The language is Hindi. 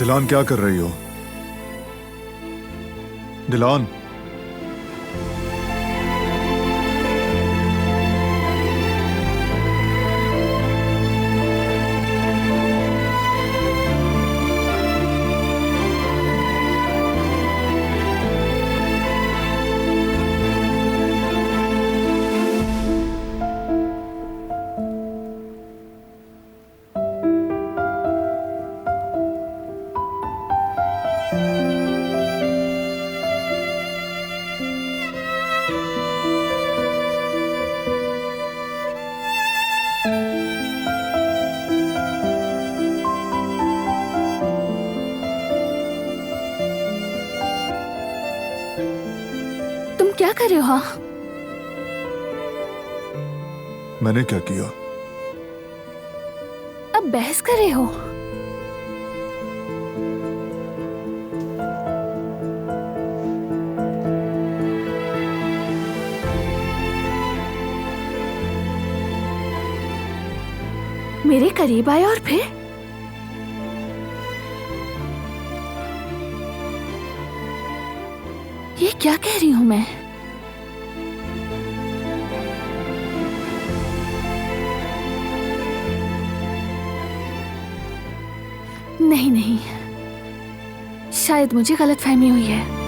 दिलान, क्या कर रही हो? दिलान, तुम क्या कर रहे हो? हाँ, मैंने क्या किया? अब बहस कर रहे हो? मेरे करीब आए और फिर ये क्या कह रही हूं मैं? नहीं नहीं, शायद मुझे गलतफहमी हुई है।